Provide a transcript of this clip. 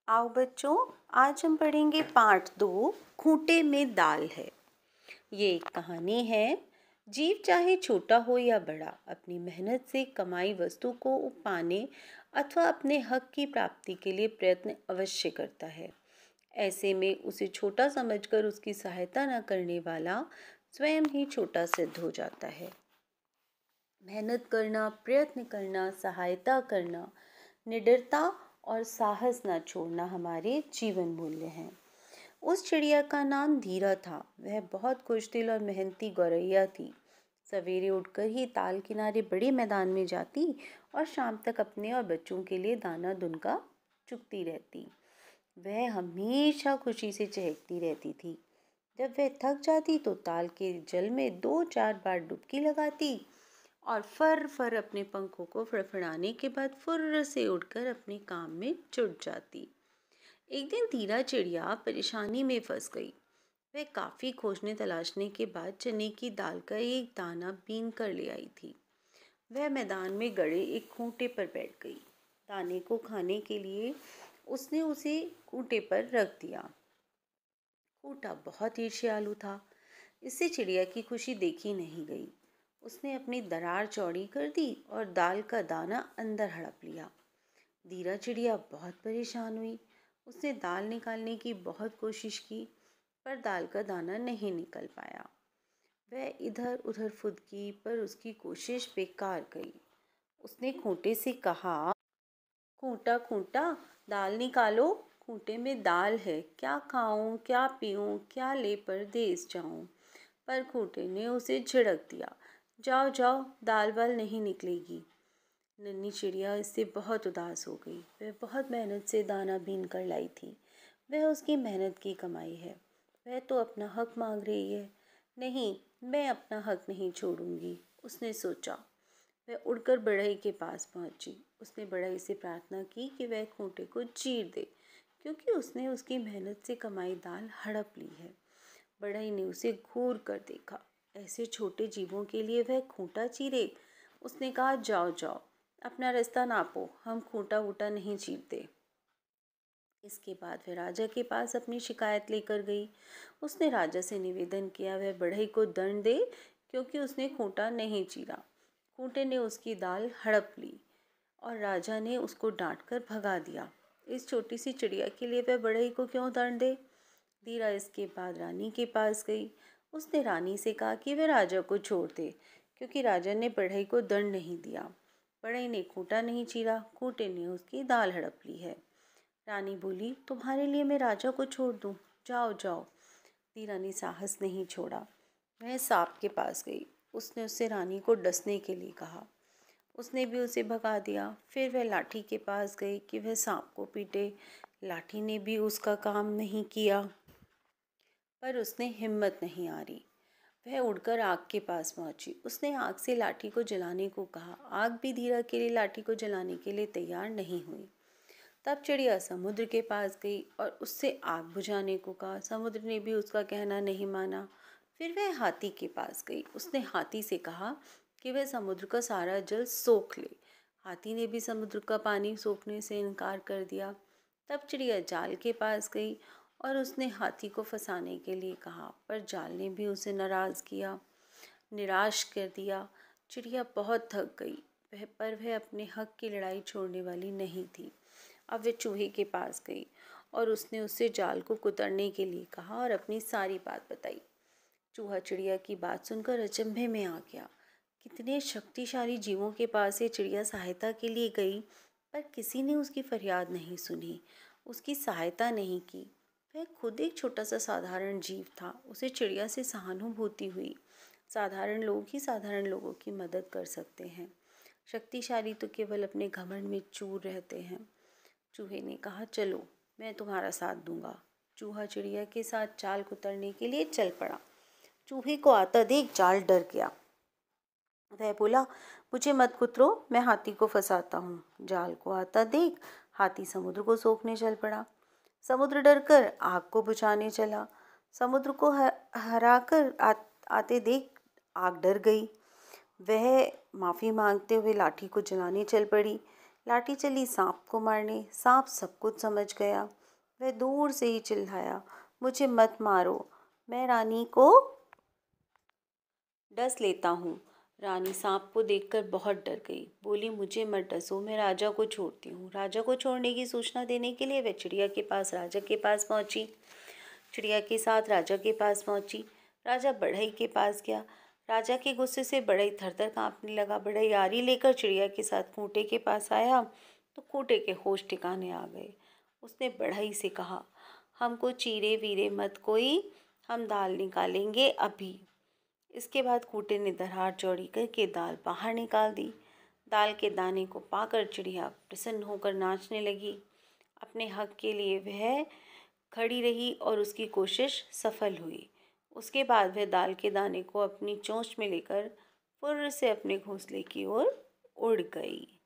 आओ बच्चों, आज हम पढ़ेंगे पाठ 2 खूंटे में दाल है। ये एक कहानी है। जीव चाहे छोटा हो या बड़ा, अपनी मेहनत से कमाई वस्तु को पाने अथवा अपने हक की प्राप्ति के लिए प्रयत्न अवश्य करता है। ऐसे में उसे छोटा समझकर उसकी सहायता न करने वाला स्वयं ही छोटा सिद्ध हो जाता है। मेहनत करना, प्रयत्न करना, सहायता करना, निडरता और साहस न छोड़ना हमारे जीवन मूल्य हैं। उस चिड़िया का नाम धीरा था। वह बहुत खुशदिल और मेहनती गौरैया थी। सवेरे उठकर ही ताल किनारे बड़े मैदान में जाती और शाम तक अपने और बच्चों के लिए दाना दुनका चुगती रहती। वह हमेशा खुशी से चहकती रहती थी। जब वह थक जाती तो ताल के जल में 2-4 बार डुबकी लगाती और फर अपने पंखों को फड़फड़ाने के बाद फुर्र से उड़कर अपने काम में जुट जाती। एक दिन धीरा चिड़िया परेशानी में फंस गई। वह काफी खोजने तलाशने के बाद चने की दाल का एक दाना बीन कर ले आई थी। वह मैदान में गड़े एक खूंटे पर बैठ गई। दाने को खाने के लिए उसने उसे खूंटे पर रख दिया। खूंटा बहुत ईर्ष्यालु था। इससे चिड़िया की खुशी देखी नहीं गई। उसने अपनी दरार चौड़ी कर दी और दाल का दाना अंदर हड़प लिया। धीरा चिड़िया बहुत परेशान हुई। उसने दाल निकालने की बहुत कोशिश की, पर दाल का दाना नहीं निकल पाया। वह इधर उधर फुदकी, पर उसकी कोशिश बेकार गई। उसने खूंटे से कहा, खूंटा खूंटा, दाल निकालो। खूंटे में दाल है, क्या खाऊं, क्या पीऊं, क्या ले परदेस जाऊं। पर खूंटे ने उसे झिड़क दिया, जाओ जाओ, दाल वाल नहीं निकलेगी। नन्ही चिड़िया इससे बहुत उदास हो गई। वह बहुत मेहनत से दाना बीन कर लाई थी। वह उसकी मेहनत की कमाई है। वह तो अपना हक मांग रही है। नहीं, मैं अपना हक नहीं छोड़ूंगी, उसने सोचा। वह उड़कर बढ़ई के पास पहुंची। उसने बढ़ई से प्रार्थना की कि वह खूंटे को चीर दे, क्योंकि उसने उसकी मेहनत से कमाई दाल हड़प ली है। बढ़ई ने उसे घूर कर देखा। ऐसे छोटे जीवों के लिए वह खूंटा चीरे। उसने कहा, जाओ जाओ, अपना रास्ता नापो, हम खूंटा वूटा नहीं चीरते। इसके बाद वह राजा के पास अपनी शिकायत लेकर गई। उसने राजा से निवेदन किया वह बढ़ई को दंड दे, क्योंकि उसने खूंटा नहीं चीरा। खूंटे ने उसकी दाल हड़प ली और राजा ने उसको डांटकर भगा दिया। इस छोटी सी चिड़िया के लिए वह बढ़ई को क्यों दंड दे। धीरा इसके बाद रानी के पास गई। उसने रानी से कहा कि वह राजा को छोड़ दे, क्योंकि राजा ने बढ़ई को दंड नहीं दिया। बढ़ई ने खूंटा नहीं चीरा, खूंटे ने उसकी दाल हड़प ली है। रानी बोली, तुम्हारे लिए मैं राजा को छोड़ दूं, जाओ जाओ। धीरा ने साहस नहीं छोड़ा। वह सांप के पास गई। उसने उससे रानी को डसने के लिए कहा। उसने भी उसे भगा दिया। फिर वह लाठी के पास गई कि वह सांप को पीटे। लाठी ने भी उसका काम नहीं किया, पर उसने हिम्मत नहीं हारी। वह उड़कर आग के पास पहुंची। उसने आग से लाठी को जलाने को कहा। आग भी धीरा के लिए लाठी को जलाने के लिए तैयार नहीं हुई। तब चिड़िया समुद्र के पास गई और उससे आग बुझाने को कहा। समुद्र ने भी उसका कहना नहीं माना। फिर वह हाथी के पास गई। उसने हाथी से कहा कि वह समुद्र का सारा जल सोख ले। हाथी ने भी समुद्र का पानी सोखने से इनकार कर दिया। तब चिड़िया जाल के पास गई और उसने हाथी को फंसाने के लिए कहा, पर जाल ने भी उसे नाराज किया, निराश कर दिया। चिड़िया बहुत थक गई, पर वह अपने हक की लड़ाई छोड़ने वाली नहीं थी। अब वह चूहे के पास गई और उसने उससे जाल को कुतरने के लिए कहा और अपनी सारी बात बताई। चूहा चिड़िया की बात सुनकर अचंभे में आ गया। कितने शक्तिशाली जीवों के पास ये चिड़िया सहायता के लिए गई, पर किसी ने उसकी फरियाद नहीं सुनी, उसकी सहायता नहीं की। वह खुद एक छोटा सा साधारण जीव था। उसे चिड़िया से सहानुभूति हुई। साधारण लोग ही साधारण लोगों की मदद कर सकते हैं। शक्तिशाली तो केवल अपने घमंड में चूर रहते हैं। चूहे ने कहा, चलो, मैं तुम्हारा साथ दूंगा। चूहा चिड़िया के साथ जाल कुतरने के लिए चल पड़ा। चूहे को आता देख जाल डर गया। वह बोला, मुझे मत कुतरो, मैं हाथी को फंसाता हूँ। जाल को आता देख हाथी समुद्र को सोखने चल पड़ा। समुद्र डरकर आग को बुझाने चला। समुद्र को हराकर आते देख आग डर गई। वह माफ़ी मांगते हुए लाठी को जलाने चल पड़ी। लाठी चली सांप को मारने। सांप सब कुछ समझ गया। वह दूर से ही चिल्लाया, मुझे मत मारो, मैं रानी को डस लेता हूँ। रानी सांप को देखकर बहुत डर गई। बोली, मुझे मत डसो, मैं राजा को छोड़ती हूँ। राजा को छोड़ने की सूचना देने के लिए वह चिड़िया के पास राजा के पास पहुँची। चिड़िया के साथ राजा के पास पहुँची। राजा बढ़ई के पास गया। राजा के गुस्से से बढ़ई थर-थर काँपने लगा। बढ़ई आरी लेकर चिड़िया के साथ खूंटे के पास आया तो खूंटे के होश ठिकाने आ गए। उसने बढ़ई से कहा, हमको चीरे वीरे मत कोई, हम दाल निकालेंगे अभी। इसके बाद खूंटे ने दरार चौड़ी करके दाल बाहर निकाल दी। दाल के दाने को पाकर चिड़िया प्रसन्न होकर नाचने लगी। अपने हक के लिए वह खड़ी रही और उसकी कोशिश सफल हुई। उसके बाद वह दाल के दाने को अपनी चोंच में लेकर फुर्र से अपने घोंसले की ओर उड़ गई।